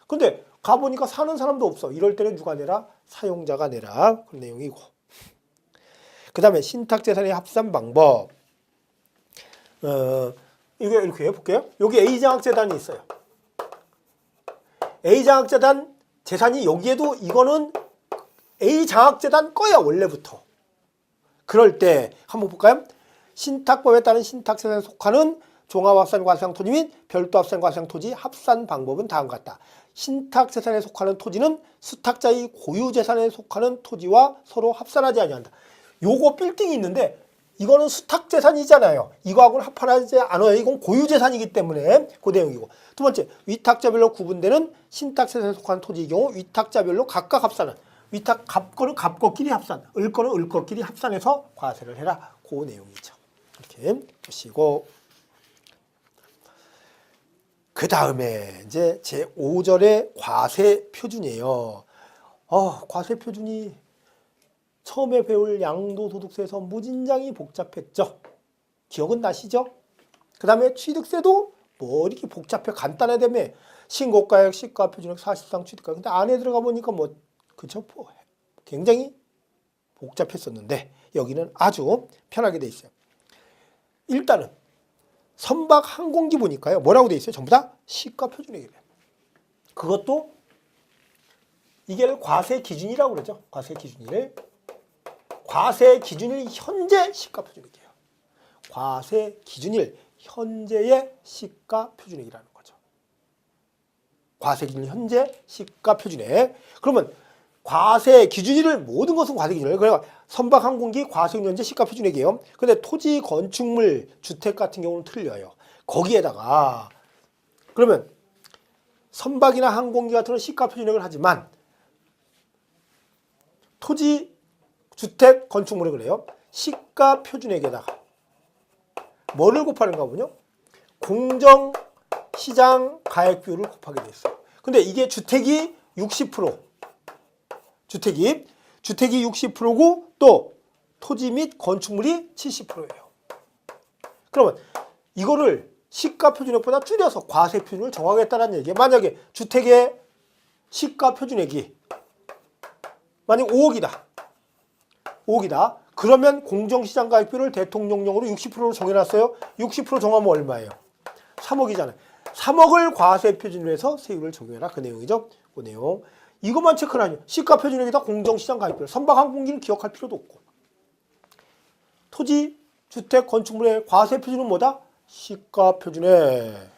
근데 가보니까 사는 사람도 없어. 이럴 때는 누가 내라? 사용자가 내라. 그런 내용이고. 그 다음에 신탁재산의 합산 방법. 이거 이렇게 해볼게요. 여기 A장학재단이 있어요. A장학재단 재산이 여기에도 이거는 A장학재단 거야 원래부터. 그럴 때 한번 볼까요? 신탁법에 따른 신탁재산에 속하는 종합합산과세상토지 및 별도합산과세상토지 합산 방법은 다음과 같다. 신탁재산에 속하는 토지는 수탁자의 고유재산에 속하는 토지와 서로 합산하지 아니한다. 요거 빌딩이 있는데 이거는 수탁재산이잖아요. 이거하고는 합산하지 않아요. 이건 고유재산이기 때문에 그 내용이고. 두 번째, 위탁자별로 구분되는 신탁재산에 속하는 토지의 경우 위탁자별로 각각 합산은 위탁 갑거는 갑거끼리 합산, 을거는 을거끼리 합산해서 과세를 해라. 그 내용이죠. 이렇게 보시고 그 다음에 이제 제5절의 과세 표준이에요. 과세 표준이 처음에 배울 양도소득세에서 무진장이 복잡했죠. 기억은 나시죠? 그 다음에 취득세도 뭐 이렇게 복잡해 간단하다며 신고가액, 시가표준액, 사실상 취득가액. 근데 안에 들어가 보니까 뭐 그쵸? 굉장히 복잡했었는데 여기는 아주 편하게 돼 있어요. 일단은 선박 항공기 보니까요. 뭐라고 돼 있어요? 전부 다 시가표준액이래요. 그것도 이게 과세 기준이라고 그러죠. 과세 기준일. 과세 기준일 현재 시가표준액이에요. 과세 기준일 현재의 시가표준액이라는 거죠. 과세 기준일 현재 시가표준액. 그러면 과세 기준일을 모든 것은 과세 기준일. 그러니까 선박 항공기 과세 현재 시가표준액이에요. 근데 토지, 건축물, 주택 같은 경우는 틀려요. 거기에다가 그러면 선박이나 항공기 같은 건 시가 표준액을 하지만 토지, 주택, 건축물을 그래요. 시가 표준액에다가 뭐를 곱하는가 보면요. 공정시장 가액비율을 곱하게 돼 있어요. 근데 이게 주택이 60%, 주택이 60%고 또 토지 및 건축물이 70%예요. 그러면 이거를 시가 표준액보다 줄여서 과세 표준을 정하겠다는 얘기예요. 만약에 주택의 시가 표준액이 만약 5억이다. 그러면 공정시장 가액비율을 대통령령으로 60%로 정해놨어요. 60% 정하면 얼마예요? 3억이잖아요. 3억을 과세 표준으로 해서 세율을 적용해라. 그 내용이죠. 그 내용. 이것만 체크를 하죠. 시가 표준액에다 공정시장 가액비율. 선박 항공기는 기억할 필요도 없고. 토지, 주택, 건축물의 과세 표준은 뭐다? 시가 표준액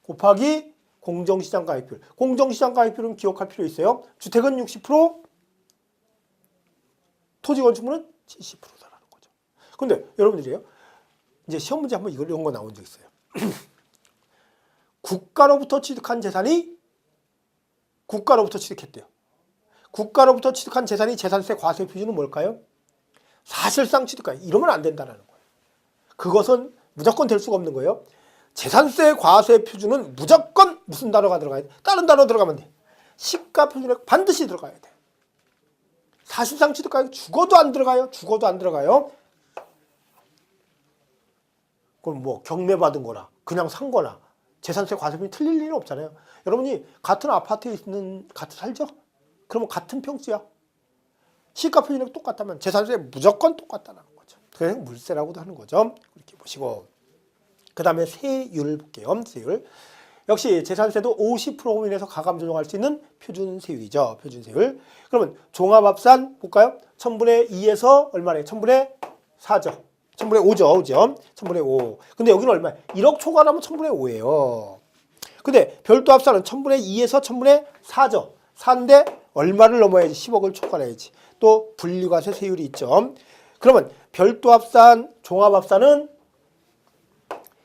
곱하기 공정시장 가액비율. 공정시장 가액비율은 기억할 필요 있어요. 주택은 60%, 토지 건축물은 70%다라는 거죠. 근데 여러분들이요. 이제 시험 문제 한번 이런 거 나온 적 있어요. 국가로부터 취득한 재산이 국가로부터 취득했대요. 국가로부터 취득한 재산이 재산세 과세 표준은 뭘까요? 사실상 취득가. 이러면 안 된다는 거예요. 그것은 무조건 될 수가 없는 거예요. 재산세 과세 표준은 무조건 무슨 단어가 들어가야 돼? 다른 단어 들어가면 돼. 시가 표준액 반드시 들어가야 돼. 사실상 취득가액 죽어도 안 들어가요. 그럼 뭐 경매받은 거나 그냥 산 거나 재산세 과세표준이 틀릴 일은 없잖아요. 여러분이 같은 아파트에 있는 같이 살죠? 그러면 같은 평수야. 시가 표준액 똑같다면 재산세 무조건 똑같다는 거죠. 그래서 물세라고도 하는 거죠. 이렇게 보시고 그 다음에 세율 볼게요. 세율. 역시 재산세도 50%로 인해서 가감 조정할 수 있는 표준세율이죠. 표준세율. 그러면 종합합산 볼까요? 1000분의 2에서 얼마래요? 1000분의 4죠. 1000분의 5죠. 그죠? 1000분의 5. 근데 여기는 얼마예요? 1억 초과하면 1000분의 5예요. 근데 별도 합산은 1000분의 2에서 1000분의 4죠. 4인데 얼마를 넘어야지? 10억을 초과해야지. 또 분리과세 세율이 있죠. 그러면 별도 합산, 종합 합산은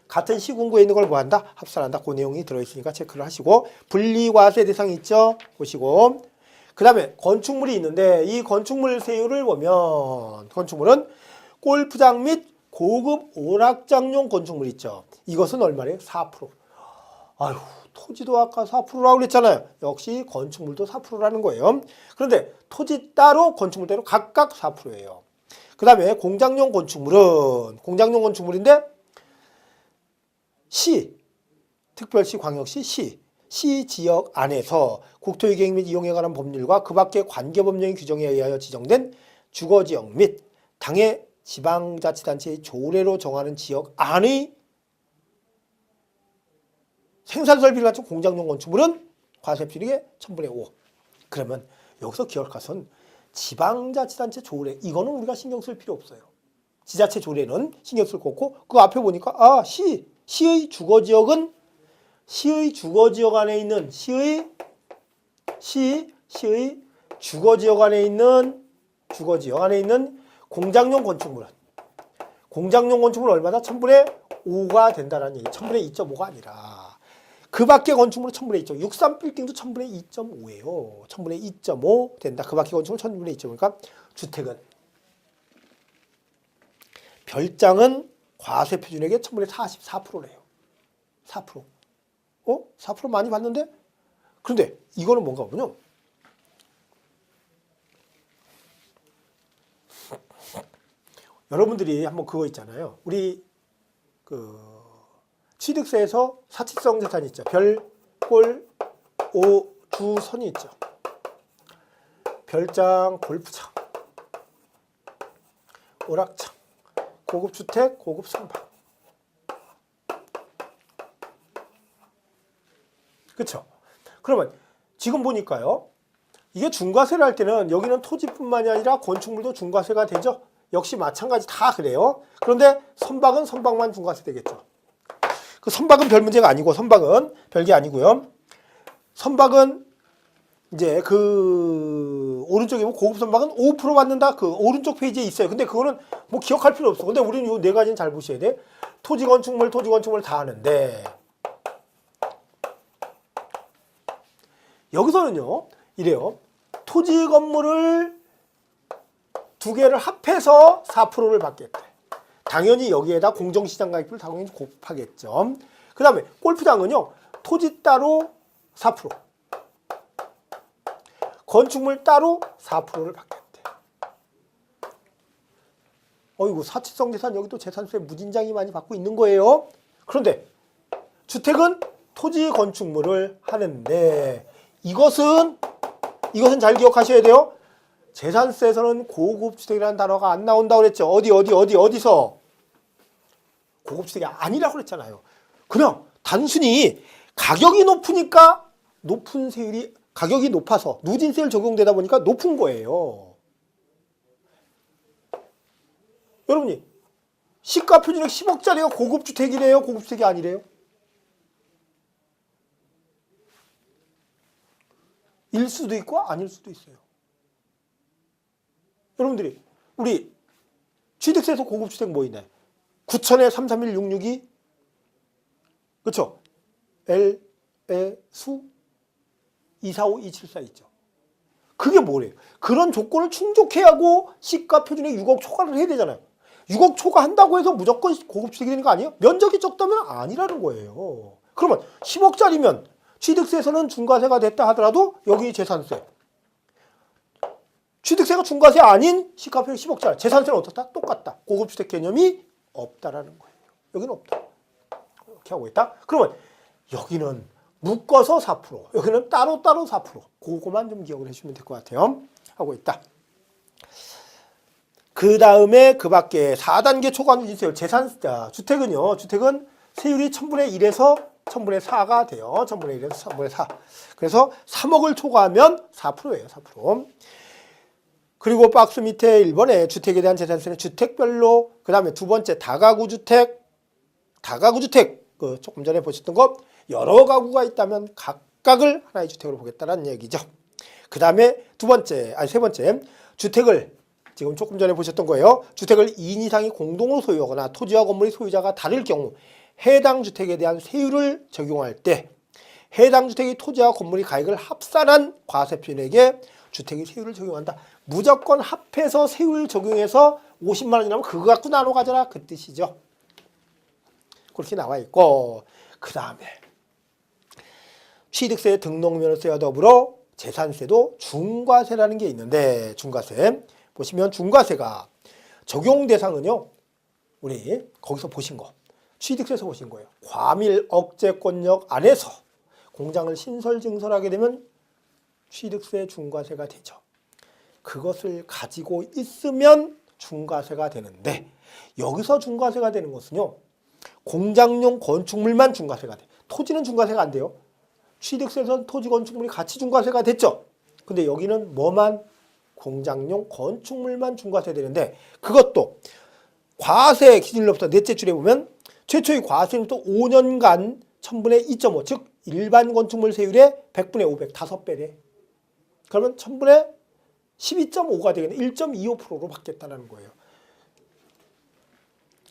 같은 시군구에 있는 걸 뭐 한다? 합산한다. 그 내용이 들어있으니까 체크를 하시고 분리과세 대상이 있죠. 보시고 그 다음에 건축물이 있는데 이 건축물 세율을 보면 건축물은 골프장 및 고급 오락장용 건축물 있죠. 이것은 얼마래요? 4%. 아휴, 토지도 아까 4%라고 그랬잖아요. 역시 건축물도 4%라는 거예요. 그런데 토지 따로 건축물 따로 각각 4%예요. 그 다음에 공장용 건축물인데 시, 특별시, 광역시, 시 지역 안에서 국토의 계획 및 이용에 관한 법률과 그 밖의 관계법령의 규정에 의하여 지정된 주거지역 및 당의 지방자치단체의 조례로 정하는 지역 안의 생산설비를 갖춘 공장용 건축물은 과세표준액의 1000분의 5. 그러면 여기서 기억할 것은 지방자치단체 조례, 이거는 우리가 신경 쓸 필요 없어요. 지자체 조례는 신경 쓸 거 없고 그 앞에 보니까 시의 주거지역은 시의 주거지역 안에 있는 시의 주거지역 안에 있는 공장용 건축물은 얼마다? 1000분의 5가 된다는 얘기. 1000분의 2.5가 아니라 그 밖의 건축물은 1000분의 2.5. 63빌딩도 1000분의 2.5예요. 1000분의 2.5 된다. 그 밖의 건축물은 1000분의 2.5. 그러니까 주택은 별장은 과세 표준액의 1000분의 44%래요. 4%. 4% 많이 받는데? 그런데 이거는 뭔가 보면 여러분들이 한번 그거 있잖아요. 우리 취득세에서 사치성 재산이 있죠. 별, 꼴, 오, 주, 선이 있죠. 별장, 골프장, 오락장, 고급주택, 고급 선박. 그렇죠? 그러면 지금 보니까요. 이게 중과세를 할 때는 여기는 토지뿐만이 아니라 건축물도 중과세가 되죠. 역시 마찬가지 다 그래요. 그런데 선박은 선박만 중과세 되겠죠. 그 선박은 별 문제가 아니고 선박은 별게 아니고요. 선박은 이제 그 오른쪽에 뭐 고급 선박은 5% 받는다. 그 오른쪽 페이지에 있어요. 근데 그거는 뭐 기억할 필요 없어. 근데 우리는 요 네 가지는 잘 보셔야 돼. 토지 건축물 다 하는데 여기서는요. 이래요. 토지 건물을 두 개를 합해서 4%를 받겠대. 당연히 여기에다 공정시장 가격을 당연히 곱하겠죠. 그 다음에 골프장은요. 토지 따로 4%, 건축물 따로 4%를 받겠대. 어이구, 사치성 재산 여기도 재산세 무진장이 많이 받고 있는 거예요. 그런데 주택은 토지 건축물을 하는데 이것은 잘 기억하셔야 돼요. 재산세에서는 고급주택이라는 단어가 안 나온다고 그랬죠. 어디서? 고급주택이 아니라고 그랬잖아요. 그냥 단순히 가격이 높으니까 높은 세율이, 가격이 높아서 누진세율 적용되다 보니까 높은 거예요. 여러분이 시가 표준액 10억짜리가 고급주택이래요? 고급주택이 아니래요? 일 수도 있고 아닐 수도 있어요. 여러분들이 우리 취득세에서 고급주택 뭐 있나요? 9천에 331,662 그렇죠? L, 에, 수 245, 274 있죠. 그게 뭐래요? 그런 조건을 충족해야 하고 시가 표준액 6억 초과를 해야 되잖아요. 6억 초과한다고 해서 무조건 고급주택이 되는 거 아니에요? 면적이 적다면 아니라는 거예요. 그러면 10억짜리면 취득세에서는 중과세가 됐다 하더라도 여기 재산세. 취득세가 중과세 아닌 시가표준액 10억짜리. 재산세는 어떻다? 똑같다. 고급주택 개념이 없다라는 거예요. 여기는 없다. 이렇게 하고 있다. 그러면 여기는 묶어서 4%, 여기는 따로 4%. 그거만 좀 기억을 해주시면 될 것 같아요. 하고 있다. 그 다음에 그 밖에 4단계 초과 누진세율 주택은요. 주택은 세율이 1000분의 1에서 1000분의 4가 돼요. 1000분의 1에서 1000분의 4. 그래서 3억을 초과하면 4%예요. 4%. 그리고 박스 밑에 1번에 주택에 대한 재산세는 주택별로, 그 다음에 두 번째 다가구 주택, 그 조금 전에 보셨던 것, 여러 가구가 있다면 각각을 하나의 주택으로 보겠다는 얘기죠. 그 다음에 세 번째, 주택을 지금 조금 전에 보셨던 거예요. 주택을 2인 이상이 공동으로 소유하거나 토지와 건물의 소유자가 다를 경우 해당 주택에 대한 세율을 적용할 때 해당 주택이 토지와 건물의 가액을 합산한 과세표준액에 주택의 세율을 적용한다. 무조건 합해서 세율 적용해서 50만 원이라면 그거 갖고 나눠 가져라 그 뜻이죠. 그렇게 나와 있고, 그 다음에 취득세, 등록면허세와 더불어 재산세도 중과세라는 게 있는데, 중과세 보시면 중과세가 적용 대상은요, 우리 거기서 보신 거, 취득세에서 보신 거예요. 과밀 억제권역 안에서 공장을 신설 증설하게 되면 취득세 중과세가 되죠. 그것을 가지고 있으면 중과세가 되는데, 여기서 중과세가 되는 것은요, 공장용 건축물만 중과세가 돼. 토지는 중과세가 안 돼요. 취득세에서는 토지 건축물이 같이 중과세가 됐죠. 근데 여기는 뭐만? 공장용 건축물만 중과세 되는데, 그것도 과세 기준일로부터 넷째 줄에 보면 최초의 과세는 또 5년간 1000분의 2.5, 즉 일반 건축물 세율의 100분의 500, 5배래. 그러면 1000분의 12.5가 되겠네. 1.25%로 받겠다는 거예요.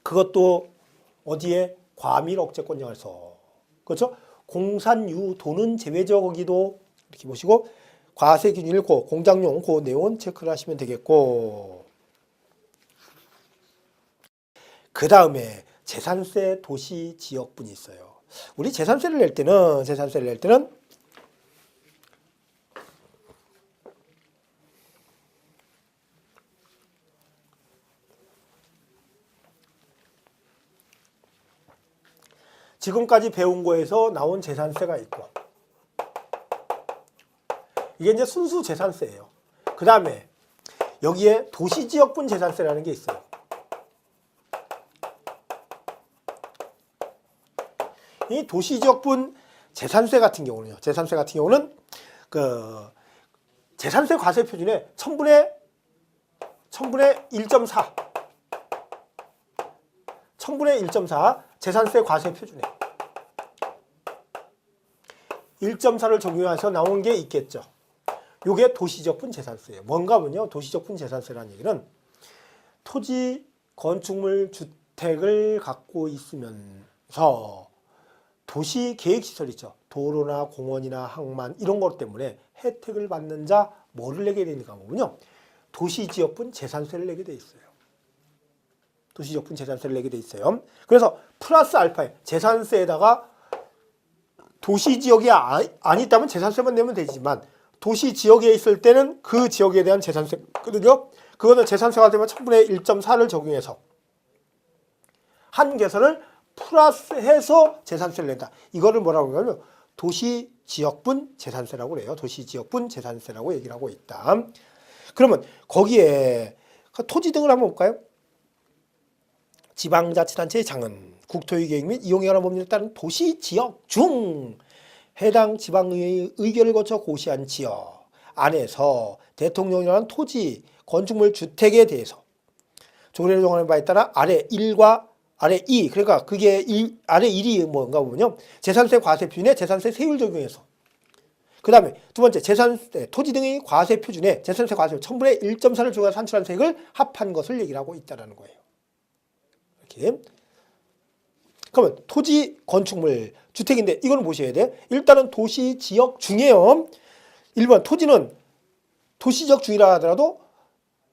그것도 어디에? 과밀 억제권역에서. 그렇죠? 공산유 도는 제외적이기도 이렇게 보시고, 과세 기준일 공장용 그 내용 체크를 하시면 되겠고, 그 다음에 재산세 도시 지역분이 있어요. 우리 재산세를 낼 때는 지금까지 배운 거에서 나온 재산세가 있고, 이게 이제 순수 재산세예요. 그 다음에 여기에 도시지역분 재산세라는 게 있어요. 이 도시지역분 재산세 같은 경우는 그 재산세 과세 표준에 1000분의 1.4 재산세 과세 표준에 1.4를 적용해서 나온 게 있겠죠. 요게 도시적분 재산세예요. 뭔가 하면요. 도시적분 재산세라는 얘기는 토지, 건축물, 주택을 갖고 있으면서 도시 계획시설 있죠. 도로나 공원이나 항만 이런 것 때문에 혜택을 받는 자 뭐를 내게 되니까 보면요. 도시지역분 재산세를 내게 돼 있어요. 도시지역분 재산세를 내게 돼 있어요. 그래서 플러스 알파에 재산세에다가 도시지역이 안 있다면 재산세만 내면 되지만 도시지역에 있을 때는 그 지역에 대한 재산세거든요. 그거는 재산세가 되면 1000분의 1.4를 적용해서 한 개선을 플러스해서 재산세를 낸다. 이거를 뭐라고 하냐면 도시지역분 재산세라고 그래요. 도시지역분 재산세라고 얘기를 하고 있다. 그러면 거기에 토지 등을 한번 볼까요? 지방자치단체의 장은 국토의 계획 및 이용에 관한 법률에 따른 도시지역 중 해당 지방의회의 의결을 거쳐 고시한 지역 안에서 대통령이라는 토지, 건축물, 주택에 대해서 조례를 정하는 바에 따라 아래 1과 아래 2, 그러니까 그게 아래 1이 뭔가 보면요. 재산세 과세 표준에 재산세 세율 적용해서. 그 다음에 두 번째, 재산세, 토지 등의 과세 표준에 재산세 과세 1000분의 1.4를 중과 산출한 세액을 합한 것을 얘기를 하고 있다는 거예요. 이렇게. 그러면 토지, 건축물, 주택인데 이거는 보셔야 돼. 일단은 도시 지역 중에요. 1번 토지는 도시지역 중이라 하더라도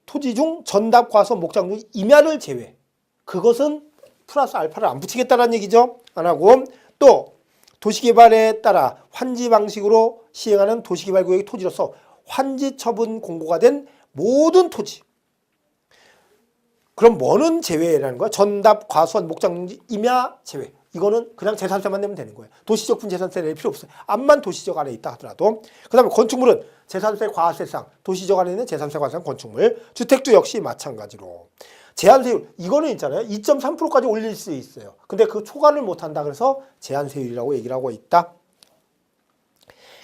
토지 중 전답, 과수원, 목장 중 임야를 제외. 그것은 플러스 알파를 안 붙이겠다는 얘기죠. 안 하고 또 도시개발에 따라 환지 방식으로 시행하는 도시개발구역의 토지로서 환지 처분 공고가 된 모든 토지. 그럼 뭐는 제외라는 거야? 전답, 과수원, 목장, 임야 제외. 이거는 그냥 재산세만 내면 되는 거예요. 도시적분 재산세 낼 필요 없어요. 암만 도시적 안에 있다 하더라도. 그 다음에 건축물은 재산세 과세상, 도시적 안에 있는 재산세 과세상 건축물. 주택도 역시 마찬가지로. 제한세율, 이거는 있잖아요. 2.3%까지 올릴 수 있어요. 근데 그 초과를 못한다 그래서 제한세율이라고 얘기를 하고 있다.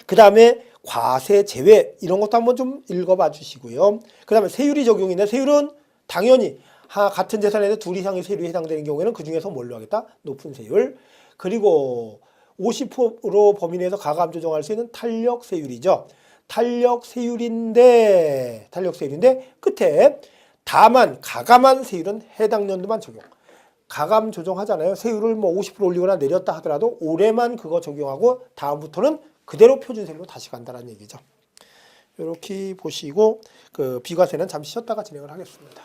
그 다음에 과세 제외 이런 것도 한번 좀 읽어봐 주시고요. 그 다음에 세율이 적용인데 세율은 당연히 같은 재산에는 둘 이상의 세율이 해당되는 경우에는 그 중에서 뭘로 하겠다? 높은 세율. 그리고 50% 범위 내에서 가감 조정할 수 있는 탄력세율이죠. 탄력세율인데 끝에 다만 가감한 세율은 해당 연도만 적용. 가감 조정하잖아요. 세율을 뭐 50% 올리거나 내렸다 하더라도 올해만 그거 적용하고 다음부터는 그대로 표준세율로 다시 간다는 얘기죠. 이렇게 보시고 그 비과세는 잠시 쉬었다가 진행을 하겠습니다.